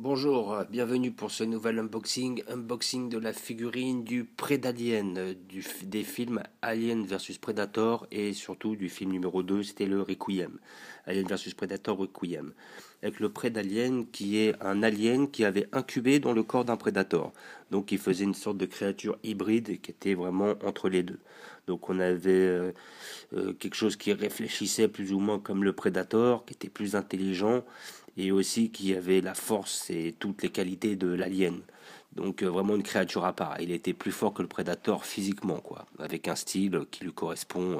Bonjour, bienvenue pour ce nouvel unboxing de la figurine du Prédalien, des films Alien vs Predator et surtout du film numéro 2, c'était le Requiem, Alien vs Predator Requiem, avec le Prédalien qui est un alien qui avait incubé dans le corps d'un Predator, donc il faisait une sorte de créature hybride qui était vraiment entre les deux. Donc on avait quelque chose qui réfléchissait plus ou moins comme le Predator, qui était plus intelligent, et aussi qui avait la force et toutes les qualités de l'alien. Donc vraiment une créature à part. Il était plus fort que le Predator physiquement, quoi, avec un style qui lui correspond.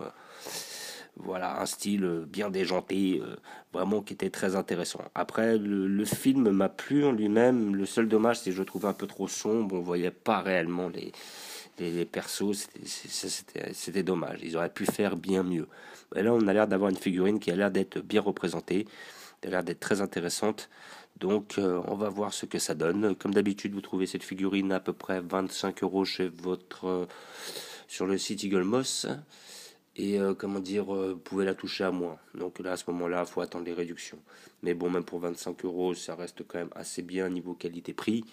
Voilà, un style bien déjanté, vraiment qui était très intéressant. Après, le film m'a plu en lui-même. Le seul dommage, c'est que je le trouvais un peu trop sombre. On voyait pas réellement les persos. C'était dommage. Ils auraient pu faire bien mieux. Et là, on a l'air d'avoir une figurine qui a l'air d'être bien représentée. Elle a l'air d'être très intéressante. Donc on va voir ce que ça donne. Comme d'habitude, vous trouvez cette figurine à peu près 25 € chez sur le site Eagle Moss. Et comment dire, vous pouvez la toucher à moins. Donc là, à ce moment-là, il faut attendre les réductions. Mais bon, même pour 25 €, ça reste quand même assez bien niveau qualité-prix.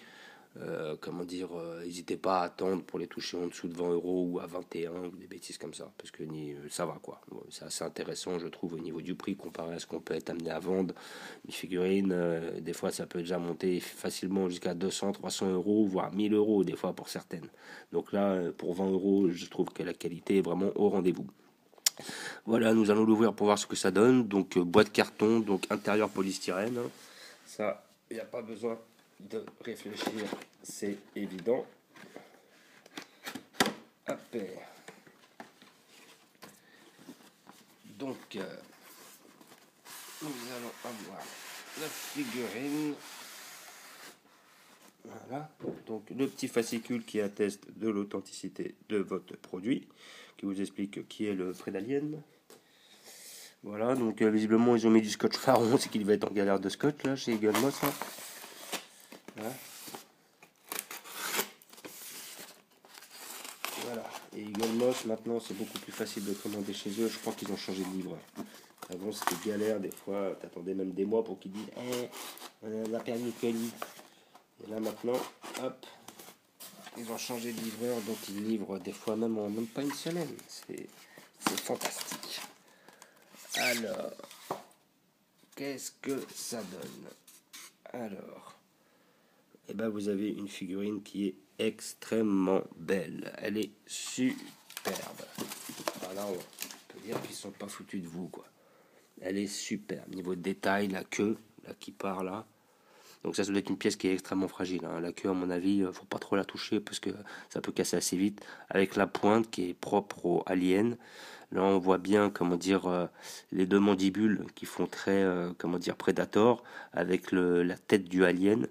Comment dire, n'hésitez pas à attendre pour les toucher en dessous de 20 € ou à 21 ou des bêtises comme ça, parce que ça va quoi. Bon, c'est assez intéressant, je trouve, au niveau du prix comparé à ce qu'on peut être amené à vendre. Une figurine, des fois, ça peut déjà monter facilement jusqu'à 200, 300 €, voire 1000 € des fois pour certaines. Donc là, pour 20 €, je trouve que la qualité est vraiment au rendez-vous. Voilà, nous allons l'ouvrir pour voir ce que ça donne. Donc boîte carton, donc intérieur polystyrène. Ça, il n'y a pas besoin de réfléchir, c'est évident. Hop. Donc, nous allons avoir la figurine. Voilà. Donc, le petit fascicule qui atteste de l'authenticité de votre produit, qui vous explique qui est le Prédalien. Voilà, donc visiblement ils ont mis du scotch marron, c'est qu'il va être en galère de scotch là chez Eagle Moss. Hein. Voilà. Voilà. Et Eagle Moss, maintenant, c'est beaucoup plus facile de commander chez eux. Je crois qu'ils ont changé de livreur. Avant, c'était galère. Des fois, t'attendais même des mois pour qu'ils disent on a perdu le colis. Et là, maintenant, hop, ils ont changé de livreur. Donc, ils livrent des fois même en même pas une semaine. C'est fantastique. Alors, qu'est-ce que ça donne? Alors, eh ben, vous avez une figurine qui est extrêmement belle. Elle est superbe. Voilà, on peut dire qu'ils sont pas foutus de vous, quoi. Elle est superbe. Niveau de détail, la queue, là qui part là. Donc ça doit être une pièce qui est extrêmement fragile. Hein. La queue, à mon avis, faut pas trop la toucher parce que ça peut casser assez vite. Avec la pointe qui est propre au alien. Là, on voit bien, comment dire, les deux mandibules qui font très, comment dire, Predator, avec la tête du alien.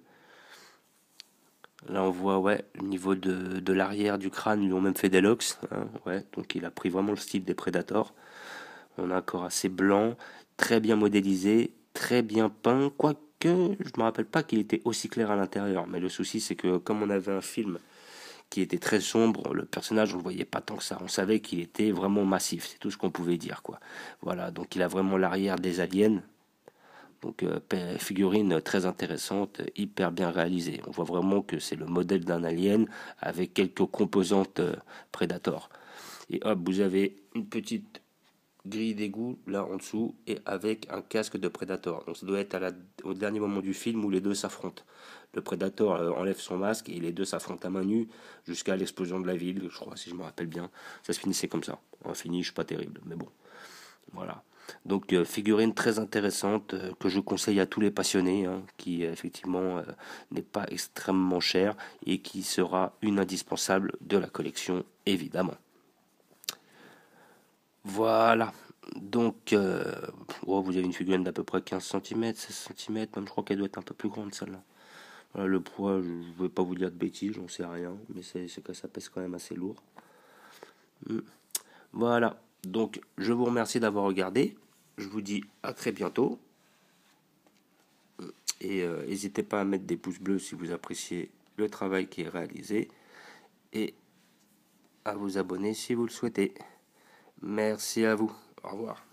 Là, on voit, ouais, le niveau de l'arrière du crâne, ils ont même fait des locks. Hein, ouais, donc il a pris vraiment le style des Predators. On a un corps assez blanc, très bien modélisé, très bien peint, quoique je ne me rappelle pas qu'il était aussi clair à l'intérieur. Mais le souci, c'est que comme on avait un film qui était très sombre, le personnage, on ne le voyait pas tant que ça. On savait qu'il était vraiment massif, c'est tout ce qu'on pouvait dire, quoi. Voilà, donc il a vraiment l'arrière des aliens. Donc figurine très intéressante, hyper bien réalisée. On voit vraiment que c'est le modèle d'un alien avec quelques composantes Predator. Et hop, vous avez une petite grille d'égout là en dessous et avec un casque de Predator. Donc ça doit être au dernier moment du film où les deux s'affrontent. Le Predator enlève son masque et les deux s'affrontent à main nue jusqu'à l'explosion de la ville, je crois, si je me rappelle bien. Ça se finissait comme ça. Un finish pas terrible, mais bon. Voilà. Donc figurine très intéressante que je conseille à tous les passionnés, hein, qui effectivement n'est pas extrêmement cher et qui sera une indispensable de la collection évidemment. Voilà. Donc, oh, vous avez une figurine d'à peu près 15 cm, 16 cm, même je crois qu'elle doit être un peu plus grande celle-là. Voilà, le poids, je ne vais pas vous dire de bêtises, j'en sais rien, mais c'est que ça pèse quand même assez lourd. Voilà, donc je vous remercie d'avoir regardé, je vous dis à très bientôt, et n'hésitez pas à mettre des pouces bleus si vous appréciez le travail qui est réalisé, et à vous abonner si vous le souhaitez. Merci à vous, au revoir.